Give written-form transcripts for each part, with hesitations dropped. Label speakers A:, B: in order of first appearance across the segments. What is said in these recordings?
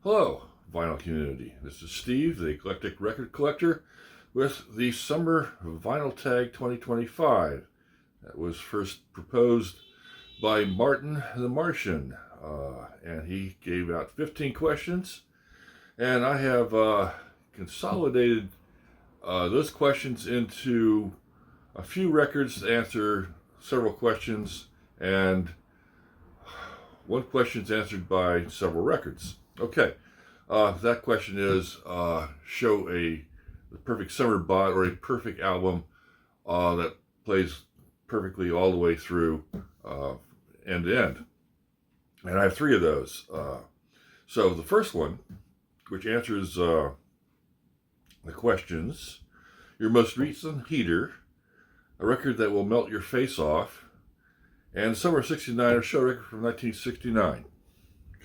A: Hello, vinyl community. This is Steve, the eclectic record collector, with the Summer Vinyl Tag 2025. That was first proposed by Martin the Martiann, and he gave out 15 questions, and I have consolidated those questions into a few records to answer several questions, and one question is answered by several records. Okay, that question is, show the perfect summer bot or a perfect album that plays perfectly all the way through end to end. And I have three of those. So the first one, which answers the questions, your most recent heater, a record that will melt your face off, and Summer 69, a show record from 1969.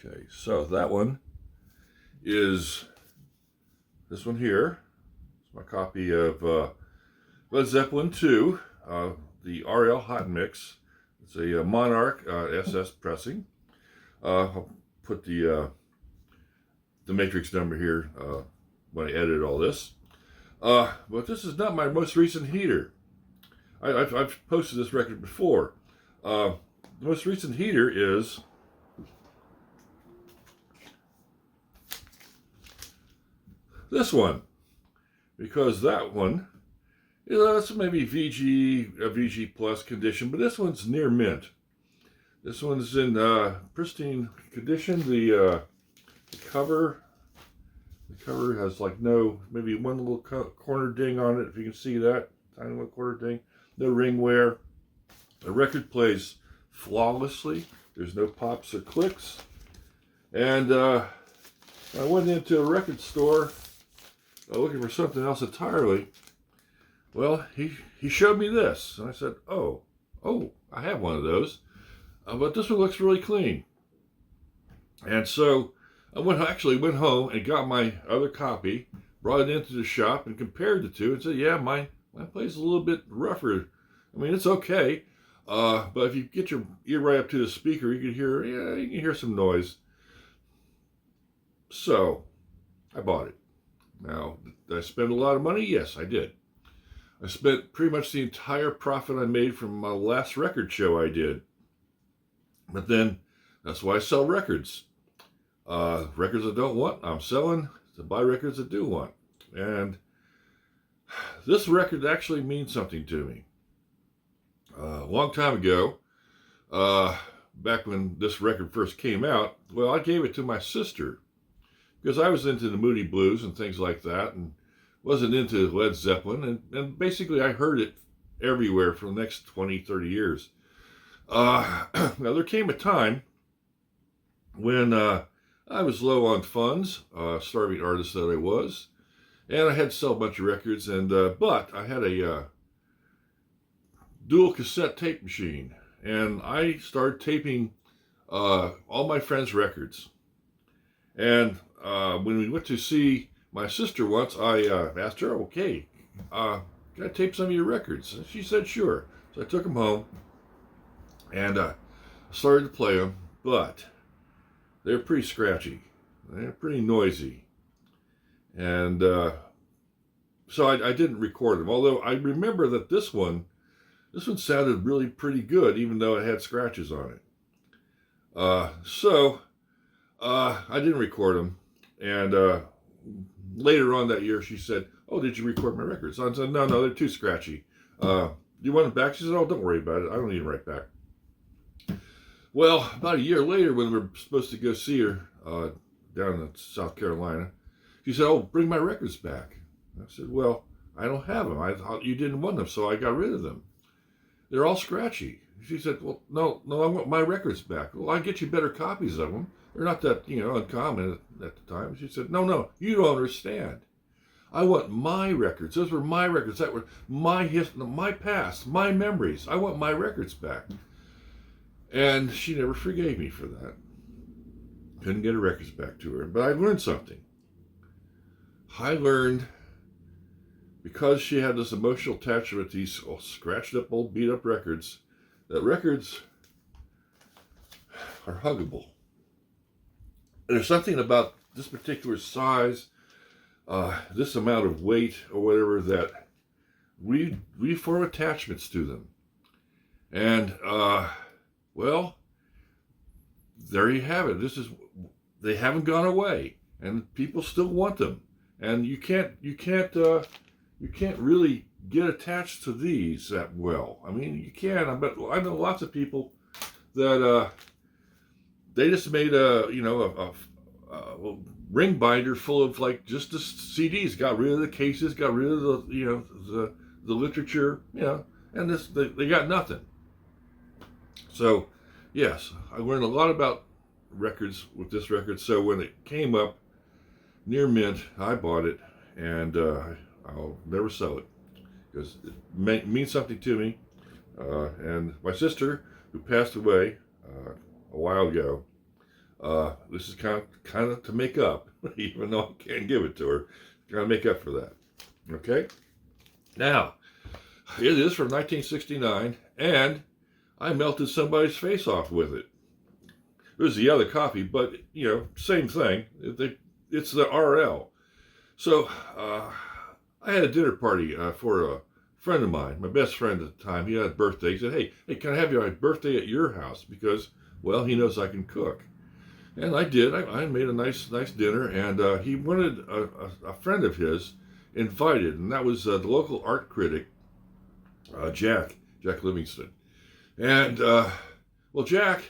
A: Okay, so that one is this one here. It's my copy of Led Zeppelin 2, the RL Hot Mix. It's a Monarch SS pressing. I'll put the matrix number here when I edit all this. But this is not my most recent heater. I've posted this record before. The most recent heater is this one, because that one is maybe a VG plus condition, but this one's near mint. This one's in pristine condition. The cover has like maybe one little corner ding on it, if you can see that, tiny little corner ding. No ring wear. The record plays flawlessly. There's no pops or clicks. And I went into a record store looking for something else entirely. Well, he showed me this, and I said, oh, I have one of those, but this one looks really clean. And so I actually went home and got my other copy, brought it into the shop, and compared the two, and said, yeah, my plays a little bit rougher. I mean, it's okay, but if you get your ear right up to the speaker, you can hear some noise. So I bought it. Now, did I spend a lot of money? Yes, I did. I spent pretty much the entire profit I made from my last record show I did. But then, that's why I sell records. Records I don't want, I'm selling to buy records I do want. And this record actually means something to me. A long time ago, back when this record first came out, well, I gave it to my sister, because I was into the Moody Blues and things like that, and wasn't into Led Zeppelin, and basically I heard it everywhere for the next 20, 30 years. Now, there came a time when I was low on funds, starving artist that I was, and I had to sell a bunch of records, but I had a dual cassette tape machine, and I started taping all my friends' records. And when we went to see my sister once, I asked her, okay, can I tape some of your records? And she said, sure. So I took them home, and started to play them, but they're pretty scratchy. They're pretty noisy. And so I didn't record them, although I remember that this one sounded really pretty good, even though it had scratches on it. So I didn't record them. And later on that year, she said, oh, did you record my records? So I said, no, they're too scratchy. Do you want them back? She said, oh, don't worry about it. I don't need them right back. Well, about a year later, when we were supposed to go see her down in South Carolina, she said, oh, bring my records back. I said, well, I don't have them. I thought you didn't want them, so I got rid of them. They're all scratchy. She said, well, no, I want my records back. Well, I get you better copies of them. They're not that, uncommon at the time. She said, no, you don't understand. I want my records. Those were my records. That were my history, my past, my memories. I want my records back. And she never forgave me for that. Couldn't get her records back to her. But I learned something. I learned, because she had this emotional attachment to these scratched up, old beat up records, that records are huggable. There's something about this particular size, this amount of weight or whatever, that we form attachments to them. And well, there you have it. They haven't gone away, and people still want them. And you can't really get attached to these that well. I mean, you can, but I know lots of people that they just made a ring binder full of like just the CDs, got rid of the cases, got rid of the literature, and they got nothing. So yes, I learned a lot about records with this record. So when it came up near mint, I bought it, and I'll never sell it because it means something to me. And my sister, who passed away a while ago, this is kind of to make up, even though I can't give it to her, kind of make up for that. Okay, now it is from 1969, and I melted somebody's face off with it. It was the other copy, but same thing. It's the RL. So I had a dinner party for a friend of mine, my best friend at the time. He had a birthday. He said, hey, can I have my birthday at your house? Because, well, he knows I can cook. And I did. I made a nice dinner, and he wanted a friend of his invited, and that was the local art critic, Jack Livingston. And well, Jack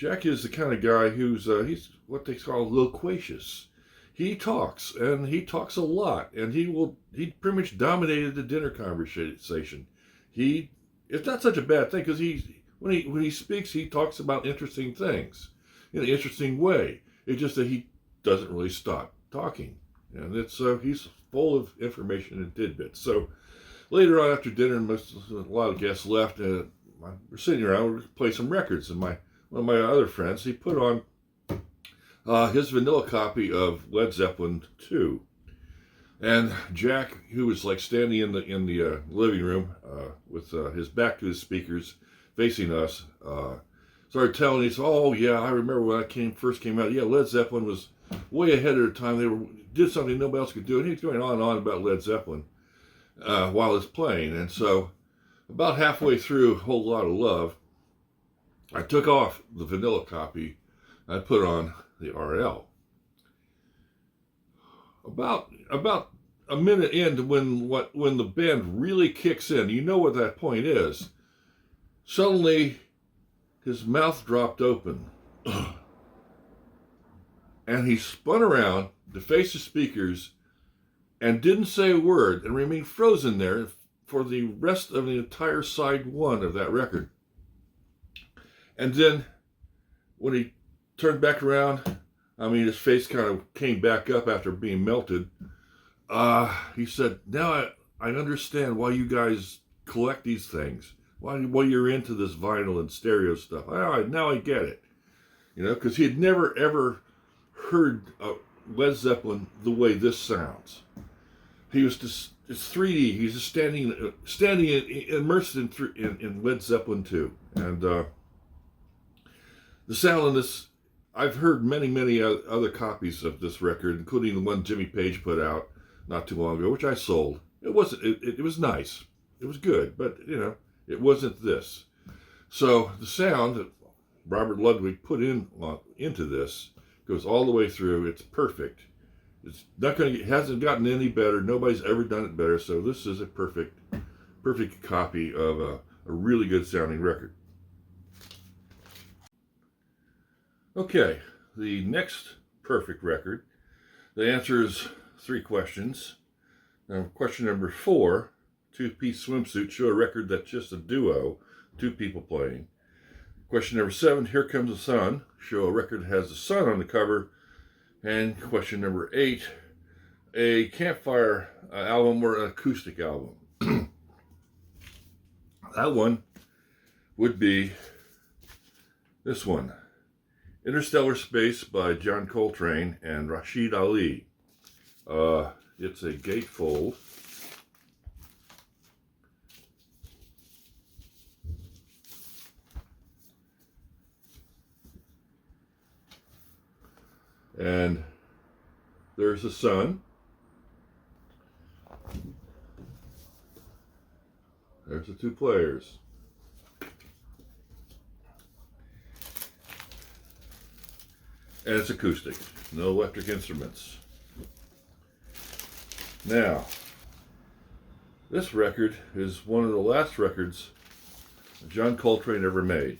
A: is the kind of guy who's he's what they call loquacious. He talks, and he talks a lot, and he pretty much dominated the dinner conversation. It's not such a bad thing, because when he speaks, he talks about interesting things in an interesting way. It's just that he doesn't really stop talking, and he's full of information and tidbits. So later on after dinner, a lot of guests left, and we're sitting around, we're play some records, and one of my other friends, he put on his vanilla copy of Led Zeppelin 2. And Jack, who was like standing in the living room with his back to the speakers, facing us, started telling us, "Oh yeah, I remember when I first came out. Yeah, Led Zeppelin was way ahead of their time. They did something nobody else could do." And he's going on and on about Led Zeppelin while it's playing. And so, about halfway through "Whole Lot of Love," I took off the vanilla copy. I put on the RL. About a minute in, when the band really kicks in, you know what that point is. Suddenly, his mouth dropped open, and he spun around to face the speakers and didn't say a word, and remained frozen there for the rest of the entire side one of that record. And then, when he turned back around, his face kind of came back up after being melted. He said, "Now I understand why you guys collect these things. Why you're into this vinyl and stereo stuff. Now I get it." Because he had never ever heard Led Zeppelin the way this sounds. He was just, it's 3D. He's just standing immersed in Led Zeppelin 2. And the sound in this, I've heard many other copies of this record, including the one Jimmy Page put out not too long ago, which I sold. It was nice. It was good, but it wasn't this. So the sound that Robert Ludwig put into this goes all the way through. It's perfect. It hasn't gotten any better. Nobody's ever done it better. So this is a perfect copy of a really good sounding record. Okay, the next perfect record. The answer is 3 questions. Now, question number 4, Two-Piece Swimsuit, show a record that's just a duo, 2 people playing. Question number 7, Here Comes the Sun, show a record that has the sun on the cover. And question number 8, a campfire album or an acoustic album. That one would be this one, Interstellar Space by John Coltrane and Rashid Ali. It's a gatefold. And there's the sun. There's the two players. And it's acoustic, no electric instruments. Now, this record is one of the last records John Coltrane ever made.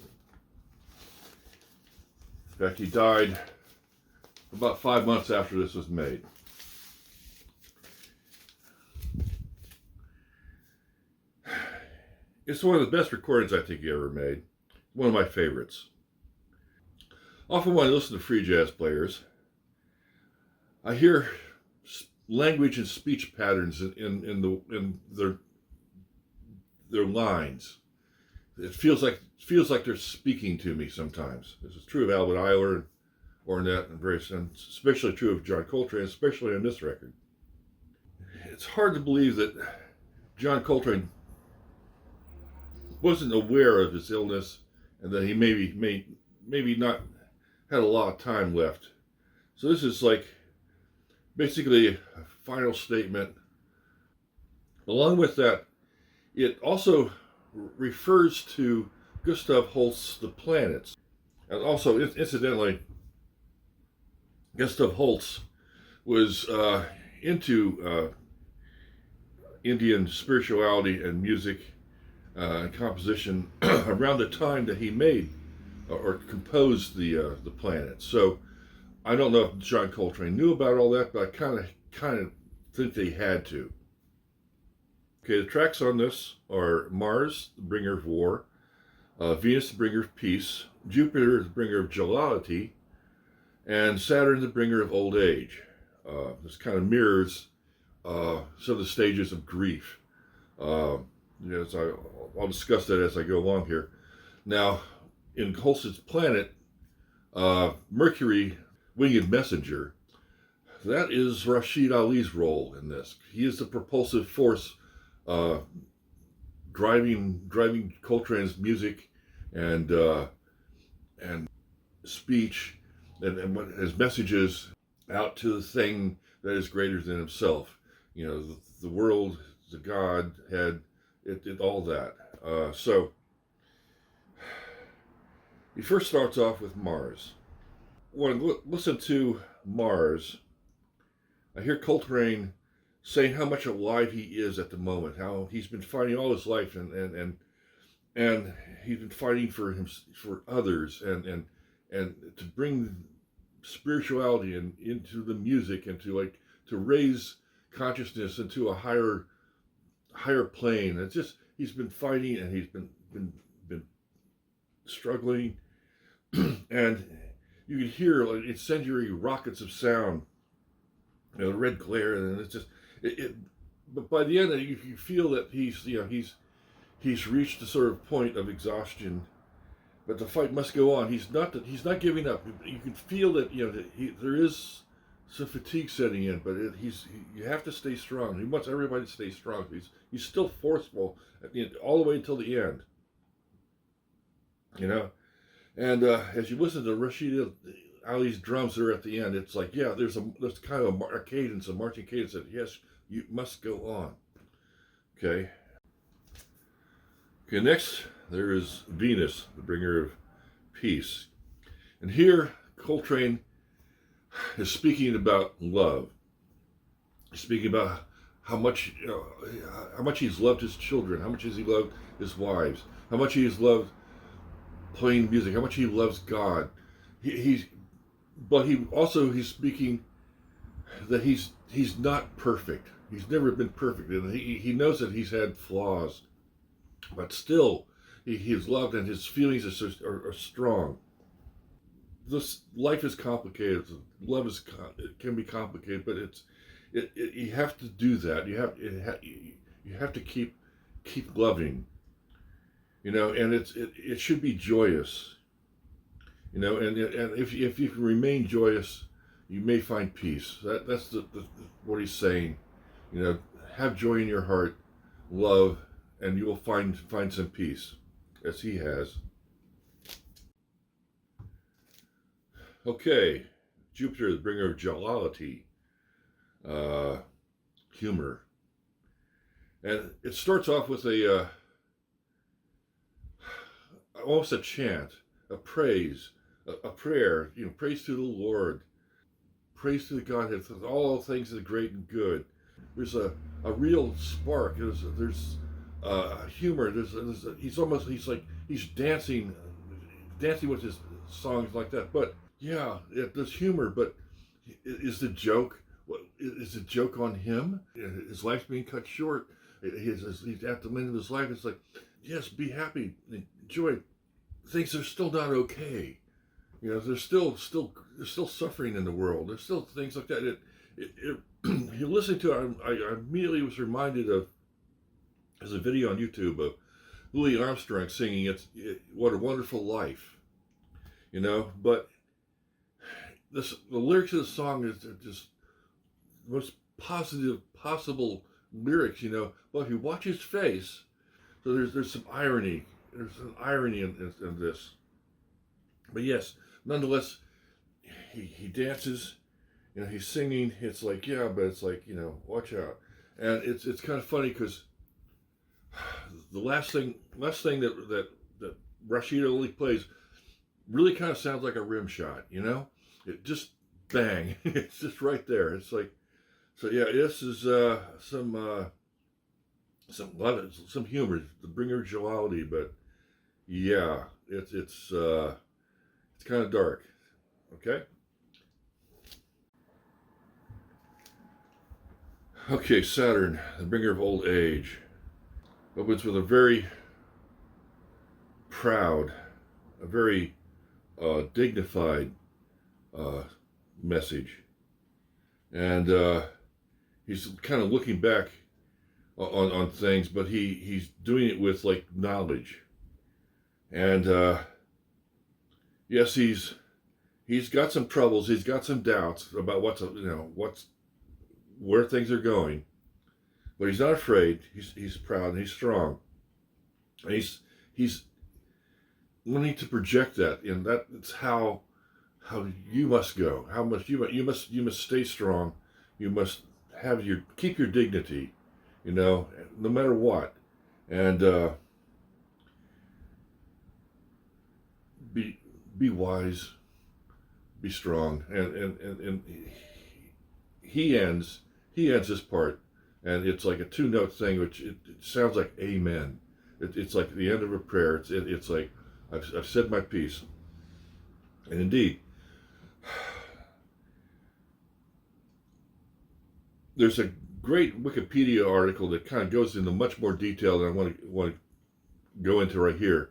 A: In fact, he died about 5 months after this was made. It's one of the best recordings I think he ever made. One of my favorites. Often when I listen to free jazz players, I hear language and speech patterns in their lines. It feels like they're speaking to me sometimes. This is true of Albert Ayler and Ornette, and especially true of John Coltrane, especially on this record. It's hard to believe that John Coltrane wasn't aware of his illness and that he maybe not had a lot of time left. So this is like basically a final statement. Along with that, it also refers to Gustav Holst's The Planets. And also, incidentally, Gustav Holst was into Indian spirituality and music and composition around the time that he made or composed the Planets. So I don't know if John Coltrane knew about all that, but I kind of think they had to. Okay, the tracks on this are Mars, the bringer of war, Venus, the bringer of peace, Jupiter, the bringer of jollity, and Saturn, the bringer of old age. This kind of mirrors some of the stages of grief. I'll discuss that as I go along here. Now, in Holst's Planet, Mercury, winged messenger, that is Rashid Ali's role in this. He is the propulsive force driving Coltrane's music and speech and what his messages out to the thing that is greater than himself. You know, the world, the God, had it all that. So he first starts off with Mars. When I listen to Mars, I hear Coltrane saying how much alive he is at the moment, how he's been fighting all his life, and he's been fighting for others, and to bring spirituality into the music, and to raise consciousness into a higher plane. It's just he's been fighting, and he's been struggling, and you can hear like incendiary rockets of sound, you know, the red glare, and it's just but by the end, you feel that he's reached a sort of point of exhaustion, but the fight must go on. He's not giving up. You can feel that there is some fatigue setting in, but you have to stay strong. He wants everybody to stay strong. He's still forceful at the end, all the way until the end. You know, and as you listen to Rashid Ali's drums there at the end, it's like, yeah, there's kind of a cadence, a marching cadence that, yes, you must go on. Okay, next there is Venus, the bringer of peace. And here Coltrane is speaking about love. He's speaking about how much he's loved his children, how much has he loved his wives, how much he's loved playing music, how much he loves God. But he's speaking that he's not perfect. He's never been perfect, and he knows that he's had flaws, but still he's loved, and his feelings are strong. This life is complicated. Love can be complicated, but you have to do that. You have to keep loving. You know, and it should be joyous. You know, and if you can remain joyous, you may find peace. That's what he's saying. You know, have joy in your heart, love, and you will find some peace, as he has. Okay, Jupiter, the bringer of jollity. humor. And it starts off with almost a chant, a praise, a prayer, praise to the Lord, praise to the Godhead, all things that are great and good. There's a real spark. There's humor. He's dancing with his songs like that. But yeah, there's humor. But is the joke? Is the joke on him? His life's being cut short. He's at the end of his life. It's like, yes, be happy, enjoy. Things are still not okay. There's still suffering in the world. There's still things like that. You're listening to it. I immediately was reminded of, there's a video on YouTube of Louis Armstrong singing "What a Wonderful Life," But the lyrics of the song is just the most positive possible lyrics. But if you watch his face, so there's some irony. There's an irony in this. But yes, nonetheless, he dances. He's singing. It's like, yeah, but it's like, watch out. And it's kind of funny because the last thing that Rashid Ali plays really kind of sounds like a rim shot. It just bang. It's just right there. It's like, so yeah, this is some humor to bring her jollity, but yeah, it's kind of dark. Okay. Okay, Saturn, the bringer of old age, opens with a very proud, a very dignified message, and he's kind of looking back on things, but he's doing it with like knowledge, and yes, he's got some troubles, he's got some doubts about where things are going, but he's not afraid. He's proud and he's strong, and he's wanting to project that, and that's how you must go. How much you must stay strong. You must keep your dignity, no matter what, and be wise, be strong, and he ends this part, and it's like a 2-note thing, which it sounds like amen. It's like the end of a prayer. It's like, I've said my piece. And indeed, there's a great Wikipedia article that kind of goes into much more detail than I want to go into right here.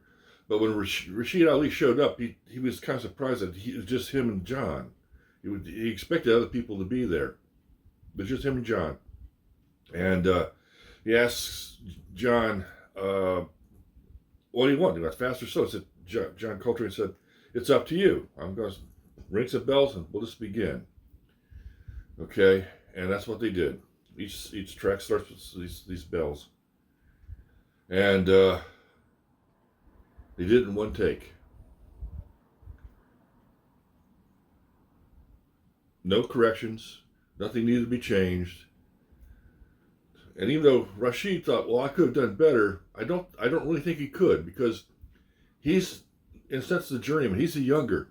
A: But when Rashid Ali showed up, he was kind of surprised that it was just him and John. He expected other people to be there. But just him and John. And he asks John what do you want? Do you want fast or slow? Said John Coltrane said, "It's up to you. I'm going to ring some bells and we'll just begin." Okay, and that's what they did. Each track starts with these bells, and they did it in one take. No corrections. Nothing needed to be changed. And even though Rashid thought, well, I could have done better, I don't really think he could, because he's, in a sense, the journeyman. He's the younger.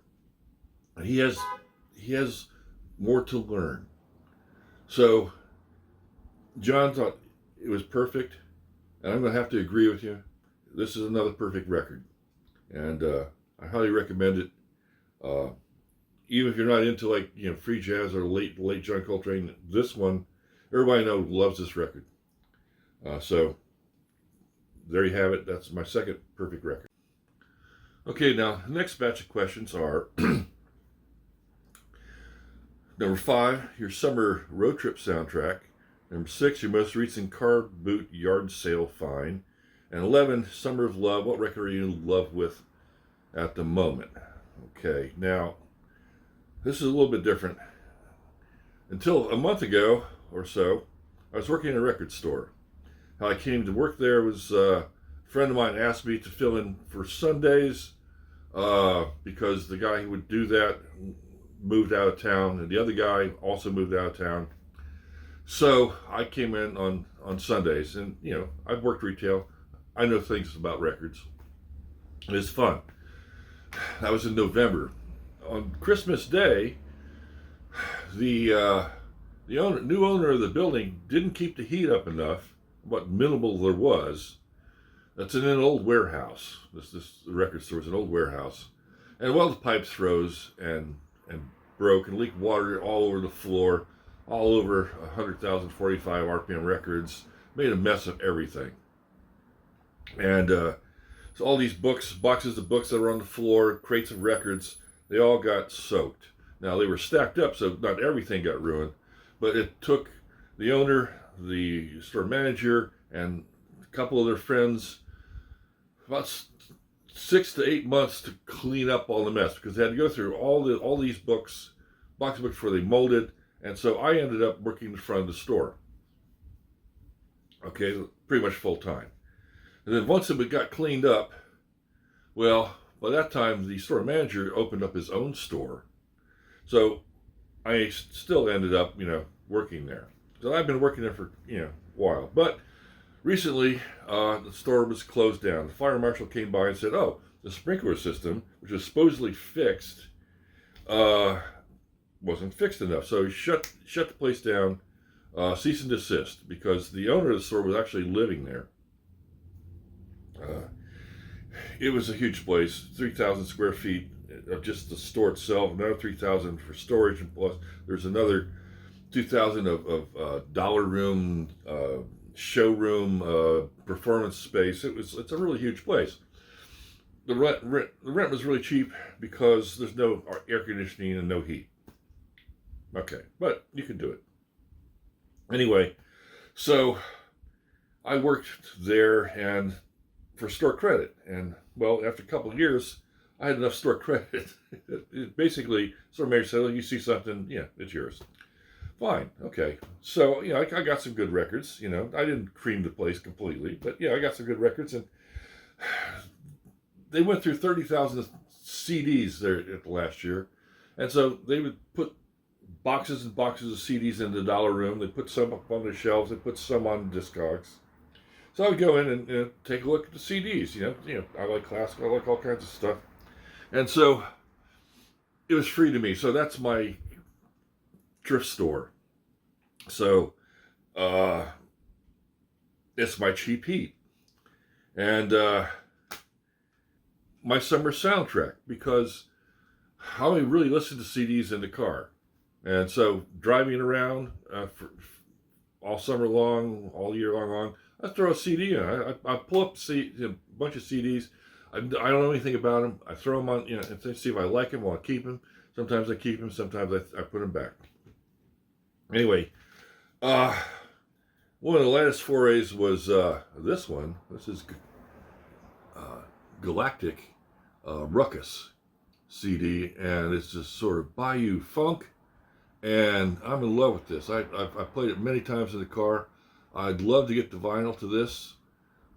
A: And he has more to learn. So John thought it was perfect, and I'm going to have to agree with you. This is another perfect record, and I highly recommend it. Even if you're not into free jazz or late John Coltrane, this one, everybody I know loves this record. So there you have it. That's my second perfect record. Okay, now the next batch of questions are number 5, your summer road trip soundtrack. Number 6, your most recent car boot yard sale find. And 11, Summer of Love. What record are you in love with at the moment? Okay, now this is a little bit different. Until a month ago or so, I was working in a record store. How I came to work there was a friend of mine asked me to fill in for Sundays because the guy who would do that moved out of town, and the other guy also moved out of town. So I came in on Sundays, and I've worked retail. I know things about records. It's fun. That was in November. On Christmas Day, the new owner of the building didn't keep the heat up enough. What minimal there was. That's in an old warehouse. This record store was an old warehouse, and well, the pipes froze and broke and leaked water all over the floor, all over 100,045 RPM records. Made a mess of everything, and so all these boxes of books that were on the floor, crates of records, they all got soaked. Now they were stacked up, so not everything got ruined, but it took the owner, the store manager, and a couple of their friends about 6 to 8 months to clean up all the mess, because they had to go through all these box books before they molded, and so I ended up working in front of the store. Okay, pretty much full time. And then once it got cleaned up, well, by that time the store manager opened up his own store, so I still ended up, working there. So I've been working there for a while, but recently, the store was closed down. The fire marshal came by and said, "Oh, the sprinkler system, which was supposedly fixed, wasn't fixed enough." So he shut the place down, cease and desist, because the owner of the store was actually living there. It was a huge place, 3,000 square feet of just the store itself, another 3,000 for storage, and plus there's another 2,000 of dollar room, showroom, performance space. It's a really huge place. The rent was really cheap because there's no air conditioning and no heat. Okay, but you can do it. Anyway, so I worked there and for store credit, and well, after a couple of years, I had enough store credit. Basically, store manager said, "Oh, you see something, yeah, it's yours." Fine, okay. So, I got some good records, I didn't cream the place completely, but I got some good records, and they went through 30,000 CDs there at the last year, and so they would put boxes and boxes of CDs in the dollar room. They put some up on the shelves, they put some on Discogs. So I would go in and take a look at the CDs, I like classical, I like all kinds of stuff, and so it was free to me, so that's my thrift store. So it's my cheap heat and my summer soundtrack, because how I really listen to CDs in the car. And so driving around for all summer long, all year long, I throw a CD in. I pull up a bunch of CDs. I don't know anything about them. I throw them on, and see if I like them. I'll keep them. Sometimes I keep them. Sometimes I put them back. Anyway, one of the latest forays was this one. This is Galactic Ruckus CD, and it's just sort of Bayou funk, and I'm in love with this. I've played it many times in the car. I'd love to get the vinyl to this,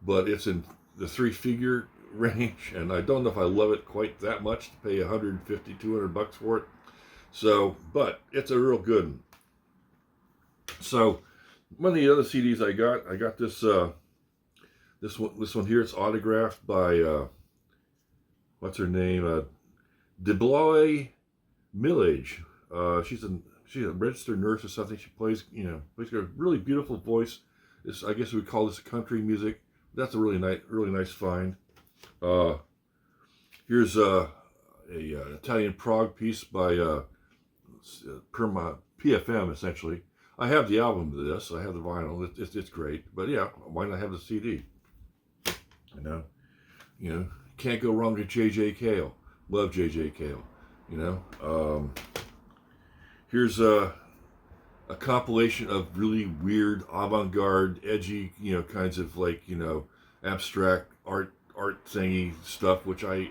A: but it's in the 3-figure range, and I don't know if I love it quite that much to pay $150, $200 for it. So, but it's a real good one. So, one of the other CDs I got this this one here. It's autographed by what's her name? DeBlois Millage. She's a registered nurse or something. She plays got a really beautiful voice. I guess we would call this country music. That's a really nice find. Here's an Italian prog piece by PFM, essentially. I have the album to this. I have the vinyl. It's great. But yeah, why not have the CD? Can't go wrong with J.J. Cale. Love J.J. Cale. Here's a compilation of really weird, avant-garde, edgy, kinds of abstract art thingy stuff, which I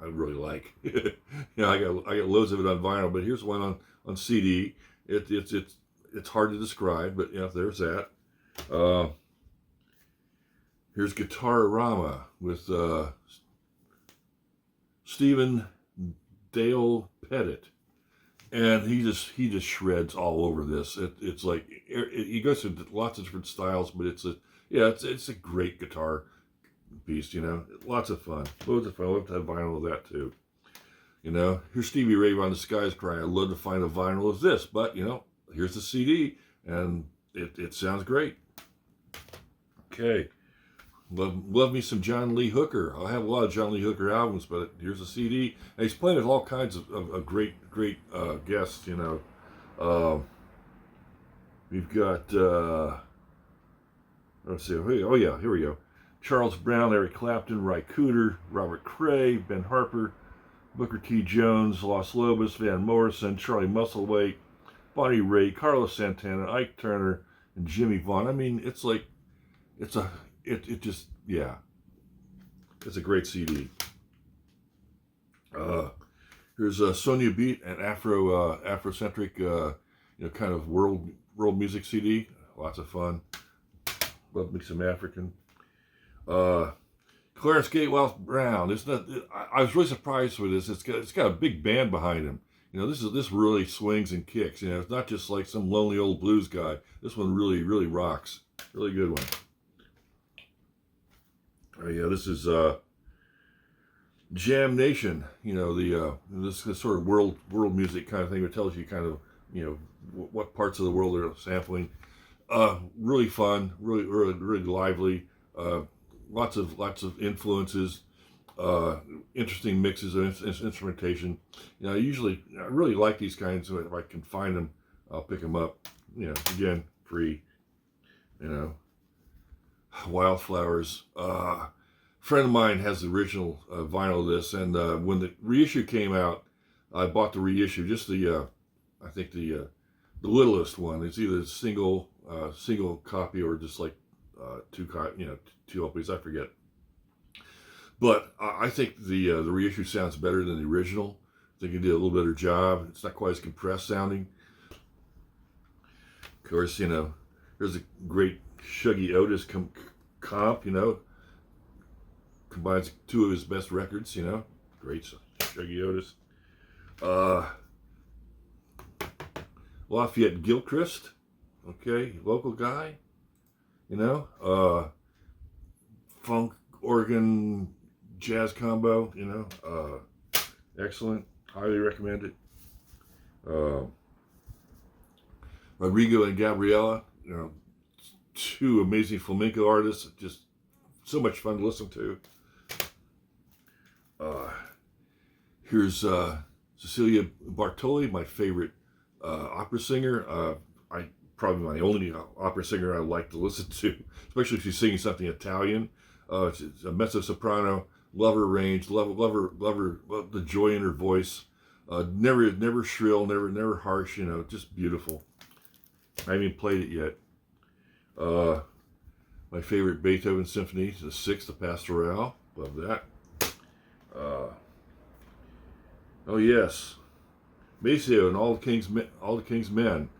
A: really like. I got loads of it on vinyl, but here's one on CD. It's hard to describe, but there's that. Here's Guitar-Rama with Stephen Dale Pettit. and he just shreds all over this. It's like he goes through lots of different styles, but it's a great guitar piece. Lots of fun. Loads of fun. I love to have vinyl of that too. Here's Stevie Ray on The Sky's Crying. I'd love to find a vinyl of this, but here's the CD, and it sounds great. Okay. Love me some John Lee Hooker. I have a lot of John Lee Hooker albums, but here's a CD. And he's playing with all kinds of great guests, we've got, let's see, oh yeah, here we go. Charles Brown, Eric Clapton, Ry Cooder, Robert Cray, Ben Harper, Booker T. Jones, Los Lobos, Van Morrison, Charlie Musselwhite, Bonnie Raitt, Carlos Santana, Ike Turner, and Jimmy Vaughn. I mean, it's a great CD. Here's Sonia Beat, an Afrocentric, kind of world music CD. Lots of fun. Love me some African. Clarence Gatewell Brown. I was really surprised with this. It's got a big band behind him. This really swings and kicks. It's not just like some lonely old blues guy. This one really, really rocks. Really good one. Oh yeah, this is Jam Nation. This sort of world music kind of thing. It tells you kind of what parts of the world they're sampling. Really fun, really lively. Lots of influences. Interesting mixes of instrumentation. I really like these kinds. So if I can find them, I'll pick them up. Again, free. Wildflowers. Friend of mine has the original vinyl of this, and when the reissue came out, I bought the reissue, just the littlest one. It's either a single copy or just like two LPs. I forget. But I think the reissue sounds better than the original. I think it did a little better job. It's not quite as compressed sounding. Of course, there's a great Shuggy Otis comp, combines two of his best records, great Shuggy Otis. Lafayette Gilchrist, okay, local guy, funk, organ, jazz combo, excellent, highly recommend it. Rodrigo and Gabriela, two amazing flamenco artists, just so much fun to listen to. Here's Cecilia Bartoli, my favorite opera singer. Probably my only opera singer I like to listen to, especially if she's singing something Italian. She's a mezzo soprano. Love her range. Love the joy in her voice. Never shrill. Never harsh. Just beautiful. I haven't even played it yet. My favorite Beethoven symphony, the Sixth, the Pastoral. Love that. Oh yes, Maceo and All the King's Men.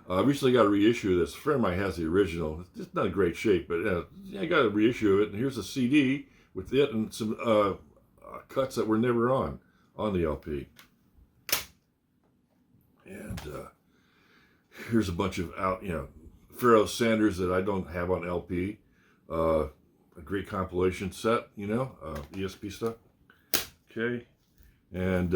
A: I recently got a reissue of this. A friend of mine has the original. It's not in great shape, but I got a reissue of it. And here's a CD with it and some cuts that were never on the LP. And here's a bunch of Pharoah Sanders that I don't have on LP. A great compilation set, ESP stuff. Okay. And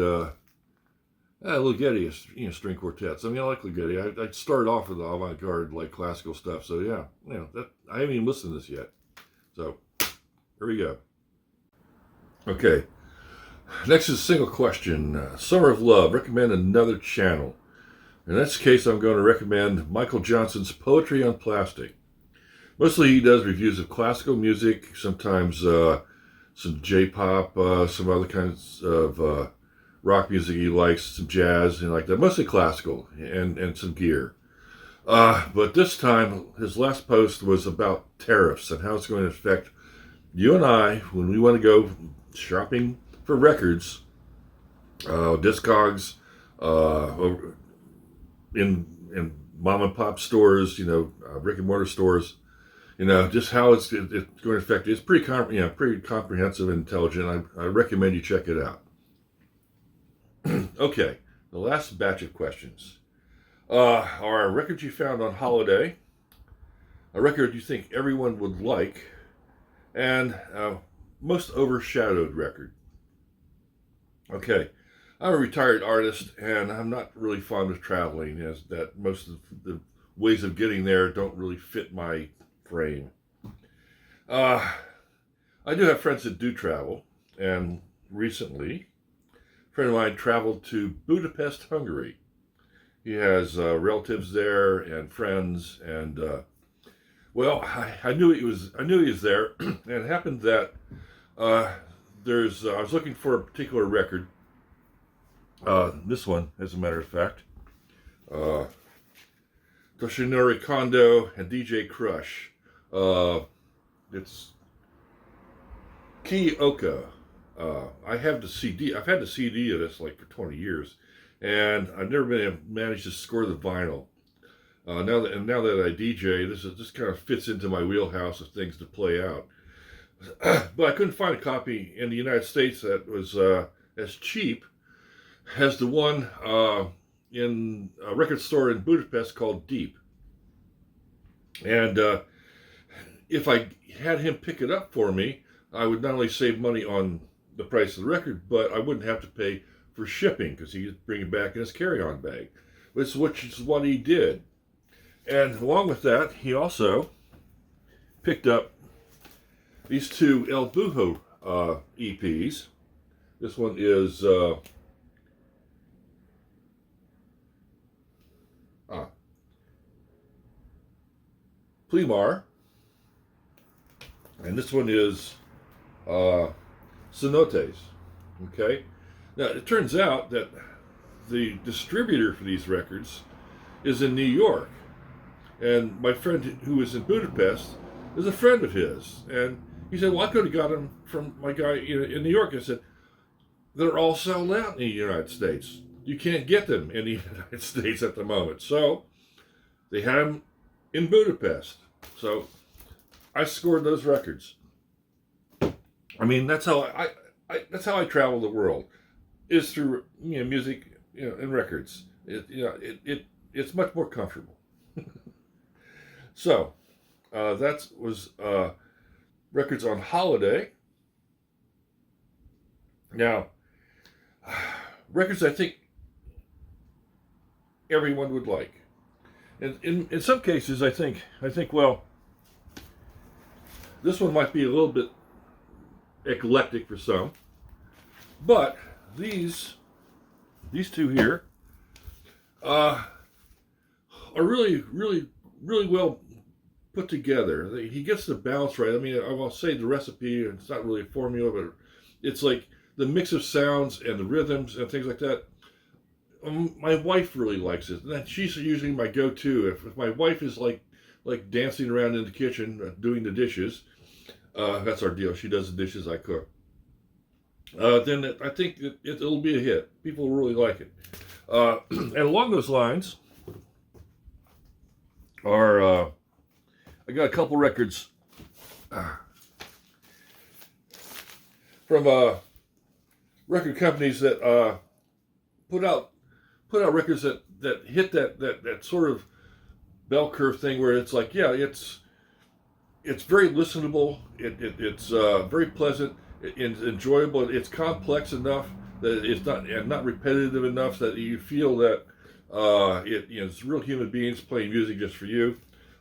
A: Ligeti, string quartets. I like Ligeti. I started off with the avant-garde, like classical stuff. So yeah, I haven't even listened to this yet. So here we go. Okay. Next is a single question. Summer of Love. Recommend another channel. In this case, I'm going to recommend Michael Johnson's Poetry on Plastic. Mostly he does reviews of classical music, sometimes some J-pop, some other kinds of rock music he likes, some jazz and like that. Mostly classical and some gear. But this time, his last post was about tariffs and how it's going to affect you and I when we want to go shopping for records, Discogs, in mom and pop stores, brick and mortar stores. Just how it's going to affect you. It's pretty comprehensive and intelligent. I recommend you check it out. Okay, the last batch of questions are a record you found on holiday, a record you think everyone would like, and most overshadowed record. Okay, I'm a retired artist, and I'm not really fond of traveling, as that most of the ways of getting there don't really fit my frame. I do have friends that do travel, and recently, a friend of mine traveled to Budapest, Hungary. He has relatives there and friends, and well, I knew he was there, and it happened that I was looking for a particular record. This one, as a matter of fact, Toshinori Kondo and DJ Crush. It's Kioka. I have the CD. I've had the CD of this like for 20 years, and I've never been able to manage to score the vinyl. Now that I DJ, this kind of fits into my wheelhouse of things to play out. But I couldn't find a copy in the United States that was as cheap as the one in a record store in Budapest called Deep. And if I had him pick it up for me, I would not only save money on the price of the record, but I wouldn't have to pay for shipping because he'd bring it back in his carry-on bag, which is what he did. And along with that, he also picked up these two El Buho EPs. This one is Plimar, and this one is Cenotes. Okay, now it turns out that the distributor for these records is in New York, and my friend who was in Budapest is a friend of his, and he said, well, I could have got them from my guy in New York. I said, they're all sold out in the United States. You can't get them in the United States at the moment. So they had them in Budapest. So I scored those records. I mean, that's how I travel the world, is through music, and records. It's much more comfortable. So that was records on holiday. Now, records I think everyone would like. And in some cases, I think, well, this one might be a little bit eclectic for some, but these two here are really well put together. He gets the balance right. I mean, I'll say the recipe, it's not really a formula, but it's like the mix of sounds and the rhythms and things like that. My wife really likes it, and she's usually my go-to. If my wife is like dancing around in the kitchen doing the dishes, that's our deal. She does the dishes, I cook. Then I think it'll be a hit. People will really like it. And along those lines are I got a couple records from record companies that put out records that hit that sort of bell curve thing where it's like, yeah, it's very listenable, it's very pleasant, it's enjoyable, it's complex enough that it's not repetitive enough that you feel that it's real human beings playing music just for you.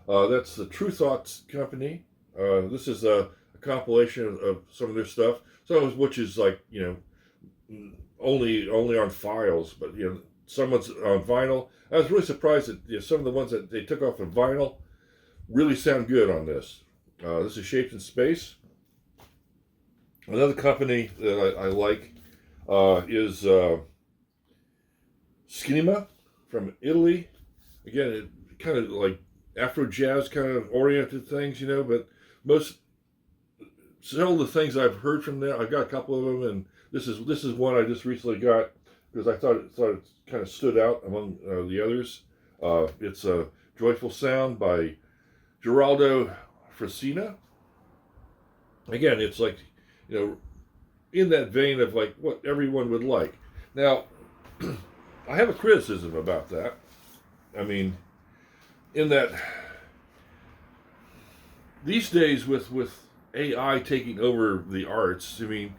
A: That's the True Thoughts Company. This is a compilation of some of their stuff, some of which is like only on files, but some one's on vinyl. I was really surprised that some of the ones that they took off of vinyl really sound good on this. This is Shapes in Space. Another company that I like is Skinema from Italy. Again, it kind of like Afro jazz kind of oriented things, but several of the things I've heard from them, I've got a couple of them, and this is one I just recently got because I thought it kind of stood out among the others. It's a Joyful Sound by Geraldo Frasina. Again, it's like, in that vein of like what everyone would like. Now, I have a criticism about that. I mean, in that these days with AI taking over the arts, I mean,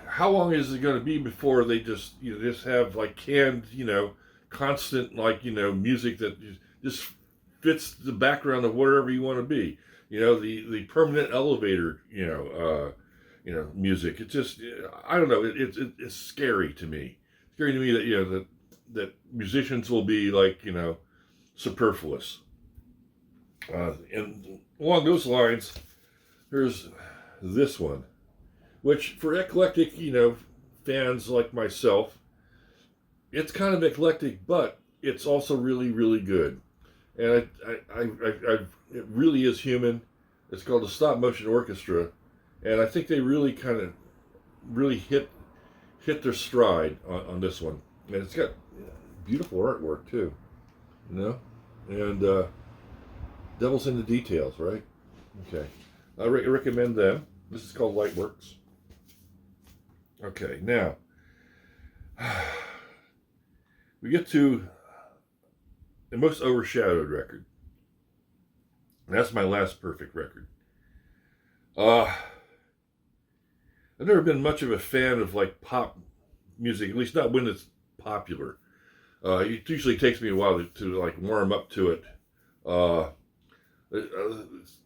A: how long is it going to be before they just have like canned, constant music that just fits the background of wherever you want to be. The permanent elevator, music. It's just, I don't know. It's scary to me. Scary to me that that musicians will be like superfluous. And along those lines, there's this one, which for eclectic, fans like myself, it's kind of eclectic, but it's also really, really good. And it really is human. It's called the Stop Motion Orchestra, and I think they really kind of really hit their stride on this one. And it's got beautiful artwork too, and devil's in the details, right? Okay, I recommend them. This is called Lightworks. Okay, now we get to the most overshadowed record. That's my last perfect record. I've never been much of a fan of like pop music, at least not when it's popular. It usually takes me a while to like warm up to it.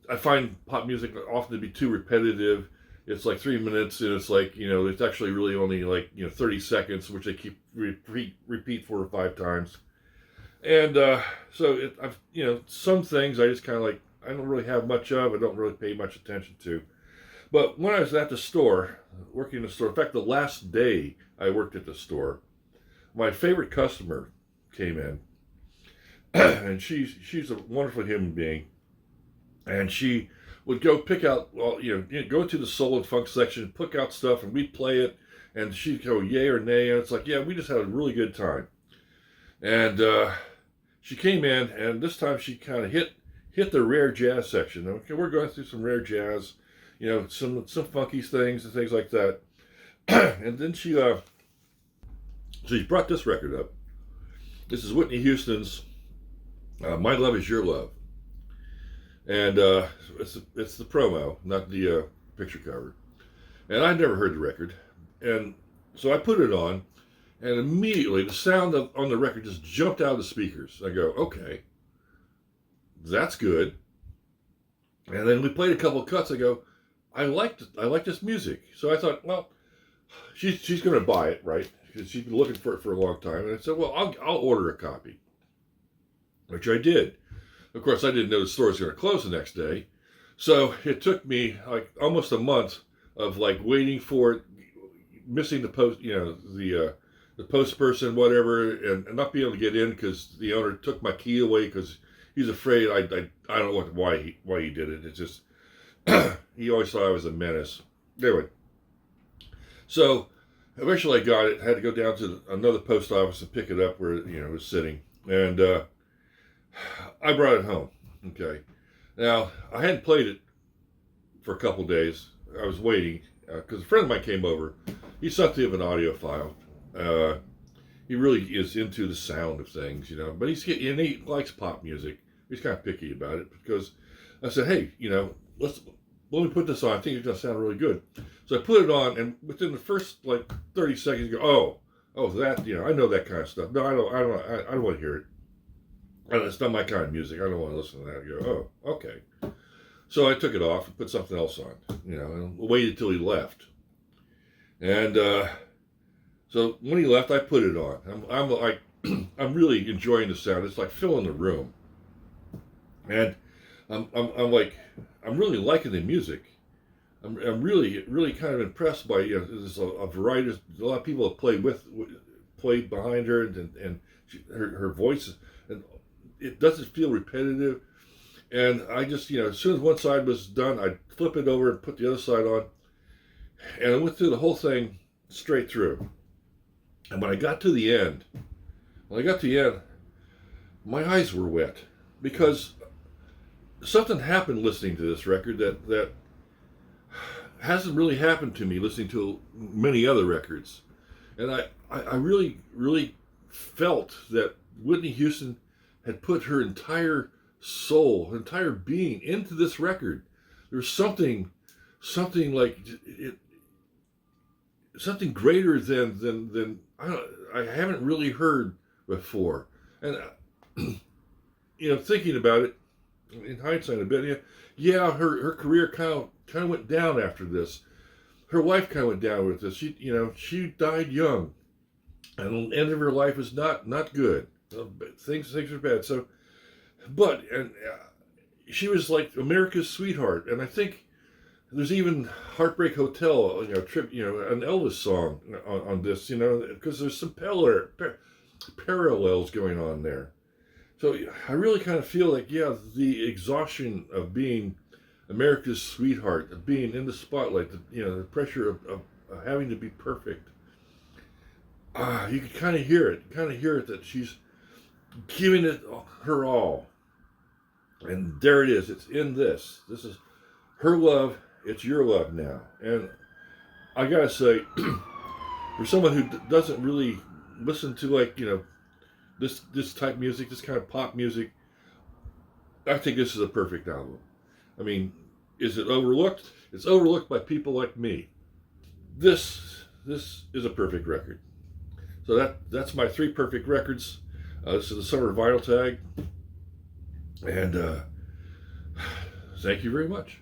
A: I find pop music often to be too repetitive. It's like 3 minutes, and it's like it's actually really only like 30 seconds, which they keep repeat 4 or 5 times. And so I've some things I just kind of like I don't really have much of. I don't really pay much attention to. But when I was at the store, working in the store, in fact, the last day I worked at the store, my favorite customer came in, and she's a wonderful human being, and she would go pick out, go to the soul and funk section, pick out stuff, and we'd play it, and she'd go yay or nay, and it's like, yeah, we just had a really good time. And she came in, and this time she kind of hit the rare jazz section. Okay, we're going through some rare jazz, some funky things and things like that. And then she brought this record up. This is Whitney Houston's "My Love Is Your Love," and it's the promo, not the picture cover. And I'd never heard the record, and so I put it on, and immediately the sound on the record just jumped out of the speakers. I go, okay, that's good. And then we played a couple of cuts. I go, I like this music. So I thought, well, she's going to buy it, right? Because she's been looking for it for a long time. And I said, well, I'll order a copy, which I did. Of course, I didn't know the store was going to close the next day. So it took me like almost a month of like waiting for it, missing the post, the post person, whatever, and not being able to get in because the owner took my key away because he's afraid I don't know why he did it. It's just he always thought I was a menace. Anyway, so eventually I got it. I had to go down to another post office and pick it up where it was sitting, and I brought it home. Okay, now I hadn't played it for a couple days. I was waiting because a friend of mine came over. He's something of an audiophile. He really is into the sound of things, but he likes pop music. He's kind of picky about it because I said, hey, let me put this on. I think it's going to sound really good. So I put it on, and within the first like 30 seconds, you go, oh, that, I know that kind of stuff. No, I don't want to hear it. It's not my kind of music. I don't want to listen to that. I go, oh, okay. So I took it off and put something else on, and waited till he left. And so when he left, I put it on. I'm like, I'm really enjoying the sound. It's like filling the room. And I'm really liking the music. I'm really, really kind of impressed by, there's a variety, a lot of people have played behind her, and her voice, and it doesn't feel repetitive. And I just, as soon as one side was done, I'd flip it over and put the other side on. And I went through the whole thing straight through. And when I got to the end, my eyes were wet because something happened listening to this record that hasn't really happened to me listening to many other records. And I really, really felt that Whitney Houston had put her entire soul, her entire being into this record. There's something like it, something greater than I haven't really heard before. And thinking about it in hindsight a bit, yeah, her career kind of went down after this. Her life kind of went down with this. She died young, and the end of her life was not good. Things are bad. So, she was like America's sweetheart, and I think there's even Heartbreak Hotel, an Elvis song on this, because there's some parallels going on there. So I really kind of feel like, the exhaustion of being America's sweetheart, of being in the spotlight, the pressure of having to be perfect. You can kind of hear it. That she's giving it her all. And there it is. It's in this. This is her love. It's your love now. And I gotta say, for someone who doesn't really listen to this type of music, this kind of pop music, I think this is a perfect album. I mean, is it overlooked? It's overlooked by people like me. This is a perfect record. So that's my 3 perfect records. This is the Summer Vinyl Tag. And thank you very much.